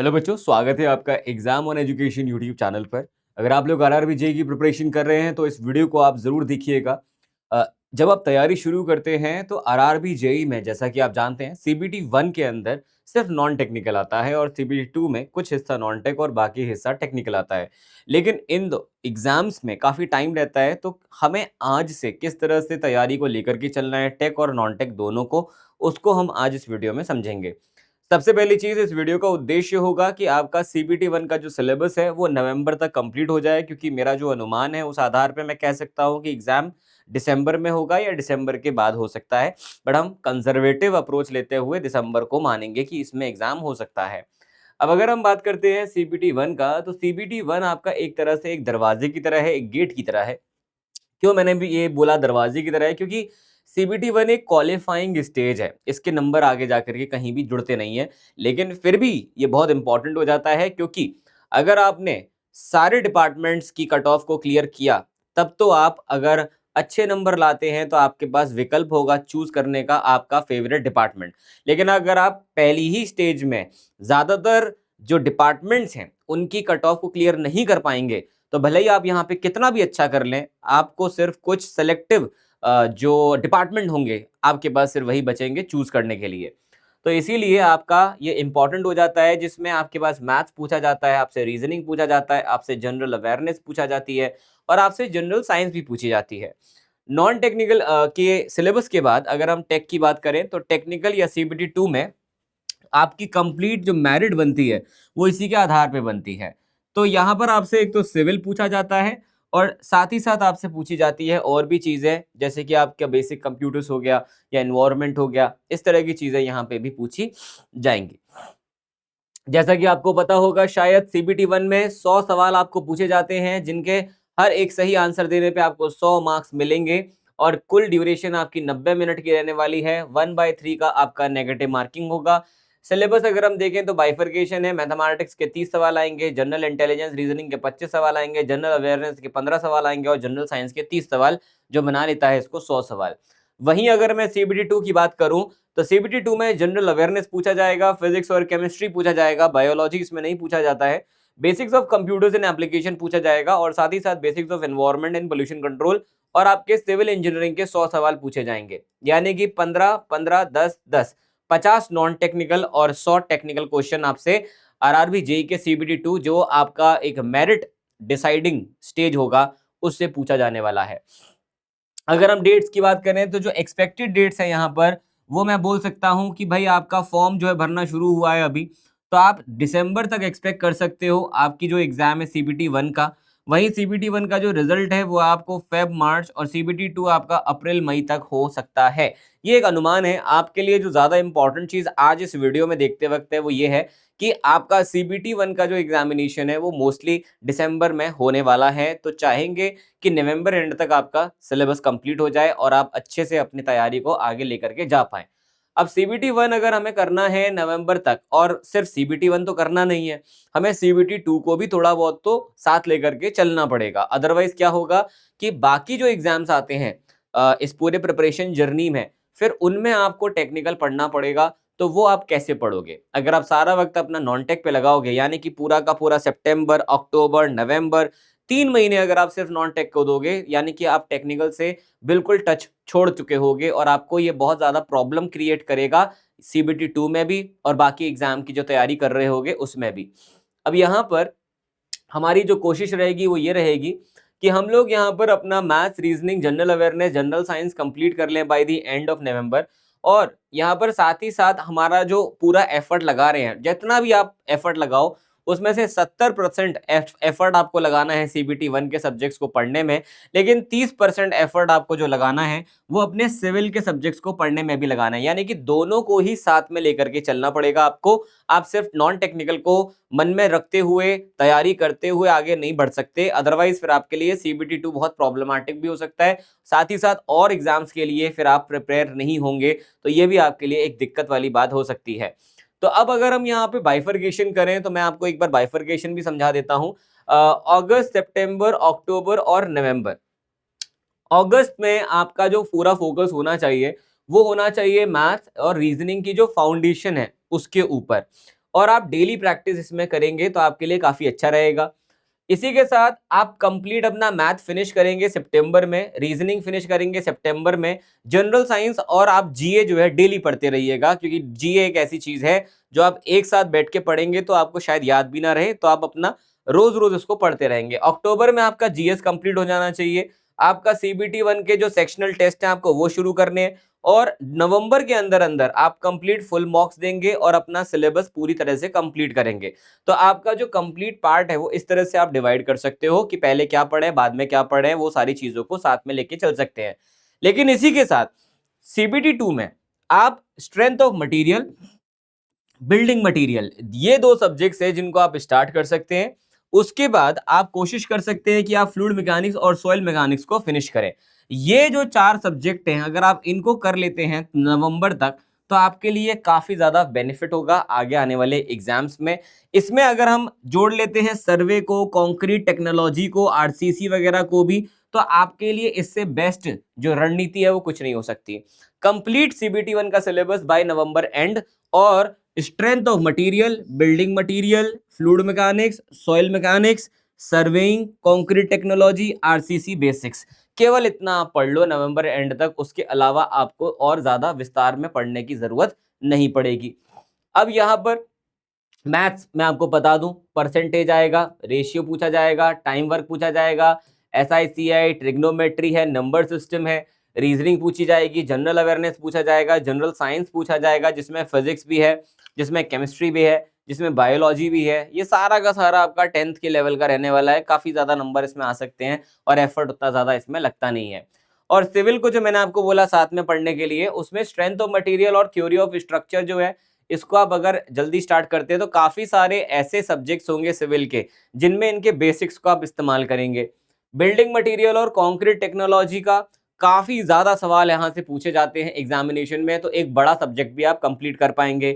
Hello बच्चों, स्वागत है आपका exam on education YouTube channel पर। अगर आप लोग आरआरबी जेईई की प्रिपरेशन कर रहे हैं तो इस वीडियो को आप जरूर देखिएगा। जब आप तैयारी शुरू करते हैं तो आरआरबी जेईई में जैसा कि आप जानते हैं सीबीटी 1 के अंदर सिर्फ नॉन टेक्निकल आता है और सीबीटी 2 में कुछ हिस्सा नॉन टेक और बाकी हिस्सा टेक्निकल आता है। लेकिन इन दो एग्जाम्स में काफी टाइम रहता है, तो हमें आज से किस तरह से तैयारी को लेकर के चलना है, टेक और नॉन टेक दोनों को, उसको हम आज इस वीडियो में समझेंगे। सबसे पहली चीज, इस वीडियो का उद्देश्य होगा कि आपका सीबीटी 1 का जो सिलेबस है वो नवंबर तक कंप्लीट हो जाए, क्योंकि मेरा जो अनुमान है उस आधार पे मैं कह सकता हूं कि एग्जाम दिसंबर में होगा या दिसंबर के बाद हो सकता है। बट हम कंजर्वेटिव अप्रोच लेते हुए दिसंबर को मानेंगे कि इसमें एग्जाम हो सकता है। अब अगर हम बात करते हैं सीबीटी 1 का, तो सीबीटी 1 आपका एक तरह से एक दरवाजे की तरह है, एक गेट की तरह है। क्यों मैंने भी ये बोला दरवाजे की तरह है? क्योंकि सीबीटी 1 एक क्वालिफाइंग स्टेज है, इसके नंबर आगे जाकर के कहीं भी जुड़ते नहीं है। लेकिन फिर भी ये बहुत इंपॉर्टेंट हो जाता है, क्योंकि अगर आपने सारे डिपार्टमेंट्स की कट ऑफ को क्लियर किया, तब तो आप अगर अच्छे नंबर लाते हैं तो आपके पास विकल्प होगा चूज करने का आपका फेवरेट डिपार्टमेंट। लेकिन अगर आप पहली ही स्टेज में ज्यादातर जो डिपार्टमेंट्स हैं उनकी कट ऑफ को क्लियर नहीं कर पाएंगे, तो भले ही आप यहाँ पे कितना भी अच्छा कर लें, आपको सिर्फ कुछ सेलेक्टिव जो डिपार्टमेंट होंगे आपके पास सिर्फ वही बचेंगे चूज करने के लिए। तो इसीलिए आपका ये इंपॉर्टेंट हो जाता है, जिसमें आपके पास मैथ्स पूछा जाता है, आपसे रीजनिंग पूछा जाता है, आपसे जनरल अवेयरनेस पूछा जाती है और आपसे जनरल साइंस भी पूछी जाती है। नॉन टेक्निकल के सिलेबस के बाद अगर हम टेक की बात करें, तो टेक्निकल या सीबीटी 2 में आपकी कंप्लीट जो मेरिट बनती है वो इसी के आधार पे बनती है। तो यहाँ पर आपसे एक तो सिविल पूछा जाता है और साथ ही साथ आपसे पूछी जाती है और भी चीजें, जैसे कि आपका बेसिक कंप्यूटर्स हो गया या एनवायरनमेंट हो गया, इस तरह की चीजें यहाँ पे भी पूछी जाएंगी। जैसा कि आपको पता होगा शायद, सीबीटी 1 में 100 सवाल आपको पूछे जाते हैं, जिनके हर एक सही आंसर देने पे आपको 100 मार्क्स मिलेंगे और कुल ड्यूरेशन आपकी 90 मिनट की रहने वाली है। 1/3 का आपका नेगेटिव मार्किंग होगा। सिलेबस अगर हम देखें तो बाइफरकेशन है, मैथमेटिक्स के 30 सवाल आएंगे, जनरल इंटेलिजेंस रीजनिंग के 25 सवाल आएंगे, जनरल अवेयरनेस के 15 सवाल आएंगे और जनरल साइंस के 30 सवाल, जो बना लेता है इसको 100 सवाल। वहीं अगर मैं सीबीटी 2 की बात करूं, तो सीबीटी 2 में जनरल अवेयरनेस पूछा जाएगा, फिजिक्स और केमिस्ट्री पूछा जाएगा, बायोलॉजी इसमें नहीं पूछा जाता है, basics of computers and application पूछा जाएगा और साथ ही साथ basics of environment and pollution control और आपके सिविल इंजीनियरिंग के 100 सवाल पूछे जाएंगे। यानी कि 15 15 10 10 50 नॉन टेक्निकल और 100 टेक्निकल क्वेश्चन आपसे आरआरबी जेईई के सीबीटी 2, जो आपका एक मेरिट डिसाइडिंग स्टेज होगा, उससे पूछा जाने वाला है। अगर हम डेट्स की बात करें, तो जो एक्सपेक्टेड डेट्स है यहाँ पर, वो मैं बोल सकता हूँ कि भाई आपका फॉर्म जो है भरना शुरू हुआ है अभी, तो आप दिसंबर तक एक्सपेक्ट कर सकते हो आपकी जो एग्जाम है सीबीटी 1 का। वहीं सीबीटी 1 का जो रिजल्ट है वो आपको फेब मार्च और सीबीटी 2 आपका अप्रैल मई तक हो सकता है। ये एक अनुमान है आपके लिए। जो ज्यादा इंपॉर्टेंट चीज आज इस वीडियो में देखते वक्त है वो ये है कि आपका सीबीटी 1 का जो एग्जामिनेशन है वो मोस्टली दिसंबर में होने वाला है। तो चाहेंगे कि नवंबर एंड तक आपका सिलेबस कंप्लीट हो जाए और आप अच्छे से अपनी तैयारी को आगे लेकर के जा पाएं। अब सीबीटी 1 अगर हमें करना है नवंबर तक, और सिर्फ सीबीटी 1 तो करना नहीं है, हमें सीबीटी 2 को भी थोड़ा बहुत तो साथ लेकर के चलना पड़ेगा। अदरवाइज क्या होगा कि बाकी जो एग्जाम्स आते हैं इस पूरे प्रिपरेशन जर्नी में, फिर उनमें आपको टेक्निकल पढ़ना पड़ेगा। तो वो आप कैसे पढ़ोगे अगर आप सारा वक्त अपना नॉन टेक पे लगाओगे? यानी कि पूरा का पूरा सितंबर, अक्टूबर, नवंबर, 3 महीने अगर आप सिर्फ नॉन टेक को दोगे, यानी कि आप टेक्निकल से बिल्कुल टच छोड़ चुके होगे और आपको ये बहुत ज्यादा प्रॉब्लम क्रिएट करेगा सीबीटी 2 में भी और बाकी एग्जाम की जो तैयारी कर रहे होगे उसमें भी। अब यहाँ पर हमारी जो कोशिश रहेगी वो ये रहेगी कि हम लोग यहाँ पर अपना maths, reasoning, general awareness, general science complete कर लें by the end of November. और यहाँ पर साथ ही साथ हमारा जो पूरा एफर्ट लगा रहे हैं, जितना भी आप एफर्ट लगाओ, उसमें से 70% एफर्ट आपको लगाना है सीबीटी 1 के सब्जेक्ट्स को पढ़ने में। लेकिन 30% एफर्ट आपको जो लगाना है वो अपने सिविल के सब्जेक्ट्स को पढ़ने में भी लगाना है। यानी कि दोनों को ही साथ में लेकर के चलना पड़ेगा आपको। आप सिर्फ नॉन टेक्निकल को मन में रखते हुए, तैयारी करते हुए आगे नहीं बढ़ सकते। अदरवाइज फिर आपके लिए सीबीटी 2 बहुत प्रॉब्लमैटिक भी हो सकता है। साथ ही साथ और एग्जाम्स के लिए फिर आप प्रिपेयर नहीं होंगे, तो ये भी आपके लिए एक दिक्कत वाली बात हो सकती है। तो अब अगर हम यहाँ पे बाइफरकेशन करें, तो मैं आपको एक बार बाइफरकेशन भी समझा देता हूँ। अगस्त, सितंबर, अक्टूबर और नवंबर। अगस्त में आपका जो पूरा फोकस होना चाहिए वो होना चाहिए मैथ्स और रीजनिंग की जो फाउंडेशन है उसके ऊपर। और आप डेली प्रैक्टिस इसमें करेंगे तो आपके लिए काफी अच्छा रहेगा। इसी के साथ आप कंप्लीट अपना मैथ फिनिश करेंगे सितंबर में, रीजनिंग फिनिश करेंगे सितंबर में, जनरल साइंस और आप जीए जो है डेली पढ़ते रहिएगा, क्योंकि जीए एक ऐसी चीज है जो आप एक साथ बैठ के पढ़ेंगे तो आपको शायद याद भी ना रहे, तो आप अपना रोज रोज इसको पढ़ते रहेंगे। अक्टूबर में आपका जीएस कंप्लीट हो जाना चाहिए। आपका सीबीटी 1 के जो सेक्शनल टेस्ट हैं आपको वो शुरू करने हैं, और नवंबर के अंदर अंदर आप कंप्लीट फुल मॉक्स देंगे और अपना सिलेबस पूरी तरह से कंप्लीट करेंगे। तो आपका जो कंप्लीट पार्ट है वो इस तरह से आप डिवाइड कर सकते हो कि पहले क्या पढ़े बाद में क्या पढ़े, वो सारी चीजों को साथ में लेके चल सकते हैं। लेकिन इसी के साथ सीबीटी 2 में आप strength of material, building material, ये दो सब्जेक्ट्स है जिनको आप स्टार्ट कर सकते हैं। उसके बाद आप कोशिश कर सकते हैं कि आप फ्लूइड मैकेनिक्स और सॉइल मैकेनिक्स को फिनिश करें। ये जो 4 सब्जेक्ट हैं अगर आप इनको कर लेते हैं नवंबर तक तो आपके लिए काफी ज्यादा बेनिफिट होगा आगे आने वाले एग्जाम्स में। इसमें अगर हम जोड़ लेते हैं सर्वे को, कंक्रीट टेक्नोलॉजी को, आरसीसी वगैरह को भी, तो आपके लिए इससे बेस्ट जो रणनीति है वो कुछ नहीं हो सकती। कंप्लीट सीबीटी 1 का सिलेबस बाय नवंबर एंड, और strength of material, building material, fluid mechanics, soil mechanics, surveying, concrete technology, RCC basics, केवल इतना आप पढ़ लो नवंबर एंड तक। उसके अलावा आपको और ज्यादा विस्तार में पढ़ने की जरूरत नहीं पड़ेगी। अब यहाँ पर मैथ्स में आपको बता दूं, परसेंटेज आएगा, रेशियो पूछा जाएगा, टाइम वर्क पूछा जाएगा, एसआईसीआई, ट्रिग्नोमेट्री है, नंबर सिस्टम है, रीजनिंग पूछी जाएगी, जनरल अवेयरनेस पूछा जाएगा, जनरल साइंस पूछा जाएगा जिसमें फिजिक्स भी है, जिसमें केमिस्ट्री भी है, जिसमें बायोलॉजी भी है। ये सारा का सारा आपका 10th के लेवल का रहने वाला है। काफी ज्यादा नंबर इसमें आ सकते हैं और एफर्ट उतना ज्यादा इसमें लगता नहीं है। और सिविल को जो मैंने आपको बोला साथ में पढ़ने के लिए, उसमें स्ट्रेंथ ऑफ मटेरियल और थ्योरी ऑफ स्ट्रक्चर जो है, इसको आप अगर जल्दी स्टार्ट करते हैं तो काफी सारे ऐसे सब्जेक्ट्स होंगे सिविल के जिनमें इनके बेसिक्स को आप इस्तेमाल करेंगे। बिल्डिंग मटेरियल और कंक्रीट टेक्नोलॉजी का काफी ज्यादा सवाल यहाँ से पूछे जाते हैं एग्जामिनेशन में, तो एक बड़ा सब्जेक्ट भी आप कंप्लीट कर पाएंगे।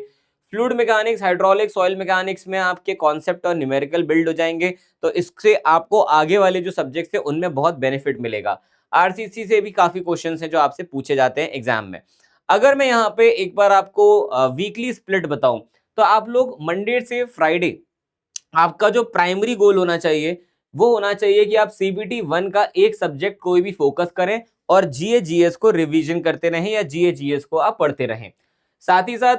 Fluid mechanics, hydraulics, soil mechanics में आपके कॉन्सेप्ट और न्यूमेरिकल बिल्ड हो जाएंगे, तो इससे आपको आगे वाले जो सब्जेक्ट्स हैं उनमें बहुत बेनिफिट मिलेगा। आरसीसी से भी काफी क्वेश्चंस हैं जो आपसे पूछे जाते हैं एग्जाम में। अगर मैं यहाँ पे एक बार आपको वीकली स्प्लिट बताऊं, तो आप लोग मंडे से फ्राइडे आपका जो प्राइमरी गोल होना चाहिए वो होना चाहिए कि आप सीबीटी 1 का एक सब्जेक्ट कोई भी फोकस करें और जीए जीएस को रिवीजन करते रहें या जीए जीएस को आप पढ़ते रहें। साथ ही साथ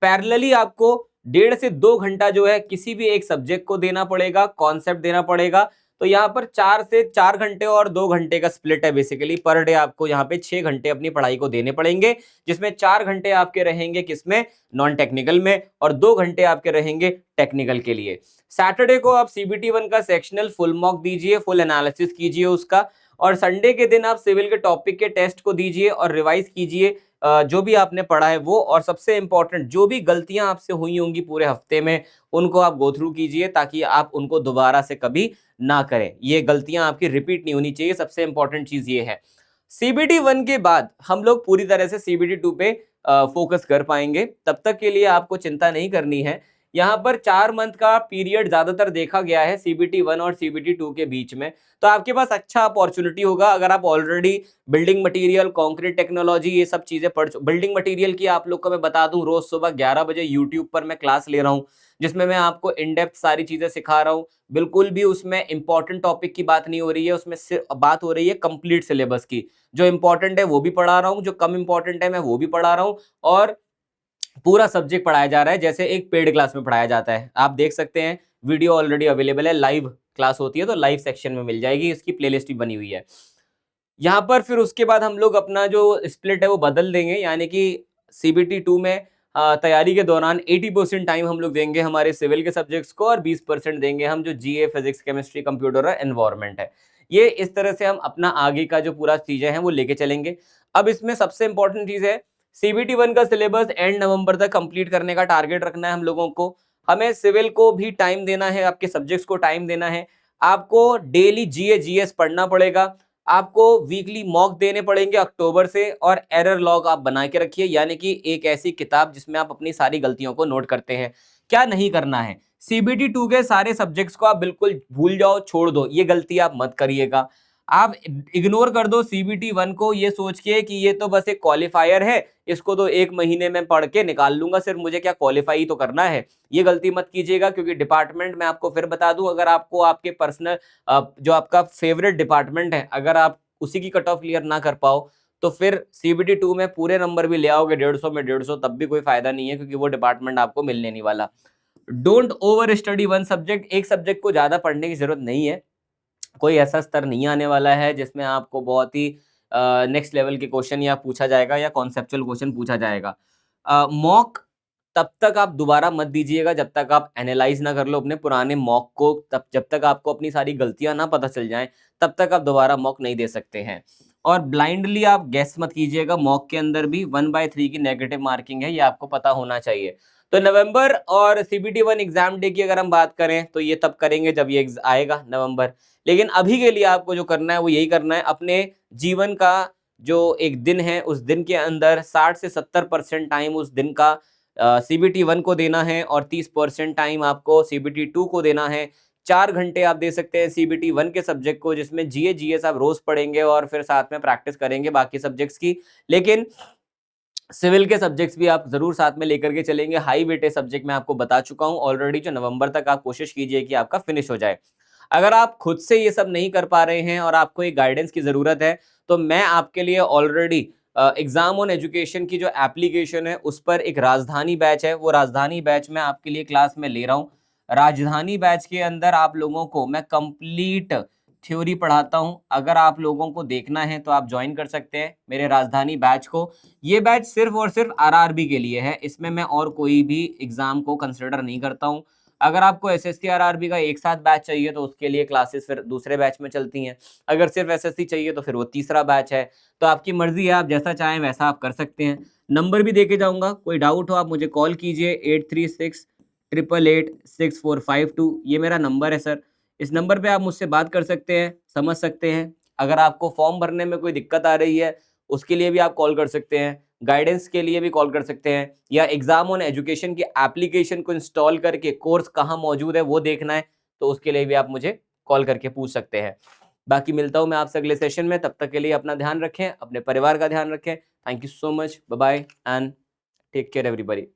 पैरेलली आपको 1.5 से 2 घंटा जो है किसी भी एक सब्जेक्ट को देना पड़ेगा, कॉन्सेप्ट देना पड़ेगा। तो यहाँ पर 4 से 4 घंटे और 2 घंटे का स्प्लिट है बेसिकली। पर डे आपको यहाँ पे 6 घंटे अपनी पढ़ाई को देने पड़ेंगे, जिसमें 4 घंटे आपके रहेंगे किसमें, नॉन टेक्निकल में, और 2 घंटे आपके रहेंगे टेक्निकल के लिए। सैटरडे को आप सीबीटी 1 का सेक्शनल फुल मॉक दीजिए, फुल एनालिसिस कीजिए उसका, और संडे के दिन आप सिविल के टॉपिक के टेस्ट को दीजिए और रिवाइज कीजिए जो भी आपने पढ़ा है वो, और सबसे इंपॉर्टेंट जो भी गलतियां आपसे हुई होंगी पूरे हफ्ते में उनको आप गो थ्रू कीजिए ताकि आप उनको दोबारा से कभी ना करें। ये गलतियां आपकी रिपीट नहीं होनी चाहिए, सबसे इंपॉर्टेंट चीज ये है। सीबीटी 1 के बाद हम लोग पूरी तरह से सीबीटी 2 पे फोकस कर पाएंगे, तब तक के लिए आपको चिंता नहीं करनी है। यहाँ पर 4 मंथ का पीरियड ज्यादातर देखा गया है सीबीटी 1 और सीबीटी 2 के बीच में, तो आपके पास अच्छा अपॉर्चुनिटी होगा अगर आप already building material, concrete technology, ये सब चीजें बिल्डिंग मटेरियल की आप लोग को मैं बता दूं, रोज सुबह 11 बजे यूट्यूब पर मैं क्लास ले रहा हूं जिसमें मैं आपको इन डेप्थ सारी चीजें सिखा रहा हूं। बिल्कुल भी उसमें इंपॉर्टेंट टॉपिक की बात नहीं हो रही है, उसमें सिर्फ बात हो रही है कंप्लीट सिलेबस की। जो इंपॉर्टेंट है वो भी पढ़ा रहा हूँ, जो कम इंपॉर्टेंट है मैं वो भी पढ़ा रहा हूँ, और पूरा सब्जेक्ट पढ़ाया जा रहा है जैसे एक पेड क्लास में पढ़ाया जाता है। आप देख सकते हैं, वीडियो ऑलरेडी अवेलेबल है, लाइव क्लास होती है तो लाइव सेक्शन में मिल जाएगी, इसकी प्लेलिस्ट भी बनी हुई है यहाँ पर। फिर उसके बाद हम लोग अपना जो स्प्लिट है वो बदल देंगे, यानी कि सीबीटी 2 में तैयारी के दौरान 80% टाइम हम लोग देंगे हमारे सिविल के सब्जेक्ट्स को और 20% देंगे हम जो जीए, फिजिक्स, केमिस्ट्री, कंप्यूटर और एनवायरनमेंट है। ये इस तरह से हम अपना आगे का जो पूरा चीजें हैं वो लेके चलेंगे। अब इसमें सबसे इंपॉर्टेंट चीज है, सीबीटी 1 का सिलेबस एंड नवंबर तक कंप्लीट करने का टारगेट रखना है हम लोगों को। हमें सिविल को भी टाइम देना है, आपके सब्जेक्ट्स को टाइम देना है, आपको डेली जीए जीएस पढ़ना पड़ेगा, आपको वीकली मॉक देने पड़ेंगे अक्टूबर से, और एरर लॉग आप बना के रखिए, यानी कि एक ऐसी किताब जिसमें आप अपनी सारी गलतियों को नोट करते हैं। क्या नहीं करना है, सीबीटी 2 के सारे सब्जेक्ट्स को आप बिल्कुल भूल जाओ, छोड़ दो, ये गलती आप मत करिएगा। आप इग्नोर कर दो सीबीटी 1 को ये सोच के कि ये तो बस एक क्वालिफायर है, इसको तो 1 महीने में पढ़ के निकाल लूंगा, सिर्फ मुझे क्या क्वालिफाई तो करना है। ये गलती मत कीजिएगा, क्योंकि डिपार्टमेंट मैं आपको फिर बता दूं, अगर आपको आपके पर्सनल जो आपका फेवरेट डिपार्टमेंट है, अगर आप उसी की कट ऑफ क्लियर ना कर पाओ, तो फिर सीबीटी 2 में पूरे नंबर भी ले आओगे 150 में 150, तब भी कोई फायदा नहीं है, क्योंकि वो डिपार्टमेंट आपको मिलने नहीं वाला। Don't over study one subject, एक सब्जेक्ट को ज्यादा पढ़ने की जरूरत नहीं है। कोई ऐसा स्तर नहीं आने वाला है जिसमें आपको बहुत ही नेक्स्ट लेवल के क्वेश्चन या पूछा जाएगा या कॉन्सेप्चुअल क्वेश्चन पूछा जाएगा। मॉक तब तक आप दोबारा मत दीजिएगा जब तक आप एनालाइज ना कर लो अपने पुराने मॉक को, तब जब तक आपको अपनी सारी गलतियां ना पता चल जाएं, तब तक आप दोबारा मॉक नहीं दे सकते हैं। और ब्लाइंडली आप गैस मत कीजिएगा, मॉक के अंदर भी 1/3 की नेगेटिव मार्किंग है, ये आपको पता होना चाहिए। तो नवंबर और सीबीटी 1 एग्जाम डे की अगर हम बात करें तो ये तब करेंगे जब ये आएगा नवंबर। लेकिन अभी के लिए आपको जो करना है वो यही करना है, अपने जीवन का जो एक दिन है उस दिन के अंदर 60 से 70% टाइम उस दिन का सीबीटी 1 को देना है, और 30% टाइम आपको सीबीटी 2 को देना है। 4 घंटे आप दे सकते हैं सीबीटी 1 के सब्जेक्ट को, जिसमें जीए जीएस आप रोज पढ़ेंगे और फिर साथ में प्रैक्टिस करेंगे बाकी सब्जेक्ट्स की। लेकिन सिविल के सब्जेक्ट्स भी आप जरूर साथ में लेकर के चलेंगे। हाई वेटेज सब्जेक्ट मैं आपको बता चुका हूं ऑलरेडी, जो नवंबर तक आप कोशिश कीजिए कि आपका फिनिश हो जाए। अगर आप खुद से ये सब नहीं कर पा रहे हैं और आपको एक गाइडेंस की जरूरत है, तो मैं आपके लिए ऑलरेडी एग्जाम ऑन एजुकेशन की जो एप्लीकेशन है उस पर एक राजधानी बैच है, वो राजधानी बैच मैं आपके लिए क्लास में ले रहा हूँ। राजधानी बैच के अंदर आप लोगों को मैं कंप्लीट थ्योरी पढ़ाता हूँ। अगर आप लोगों को देखना है तो आप ज्वाइन कर सकते हैं मेरे राजधानी बैच को। ये बैच सिर्फ और सिर्फ आरआरबी के लिए है, इसमें मैं और कोई भी एग्जाम को कंसिडर नहीं करता हूँ। अगर आपको एसएससी आरआरबी का एक साथ बैच चाहिए तो उसके लिए क्लासेस फिर दूसरे बैच में चलती हैं। अगर सिर्फ एसएससी चाहिए तो फिर वो तीसरा बैच है। तो आपकी मर्जी है, आप जैसा चाहें वैसा आप कर सकते हैं। नंबर भी देके जाऊंगा, कोई डाउट हो आप मुझे कॉल कीजिए 8368886452, ये मेरा नंबर है सर। इस नंबर पे आप मुझसे बात कर सकते हैं, समझ सकते हैं। अगर आपको फॉर्म भरने में कोई दिक्कत आ रही है उसके लिए भी आप कॉल कर सकते हैं, गाइडेंस के लिए भी कॉल कर सकते हैं, या एग्जाम ऑन एजुकेशन की एप्लीकेशन को इंस्टॉल करके कोर्स कहाँ मौजूद है वो देखना है, तो उसके लिए भी आप मुझे कॉल करके पूछ सकते हैं। बाकी मिलता हूं मैं आपसे अगले सेशन में, तब तक के लिए अपना ध्यान रखें, अपने परिवार का ध्यान रखें। Thank you so much, bye bye and take care everybody.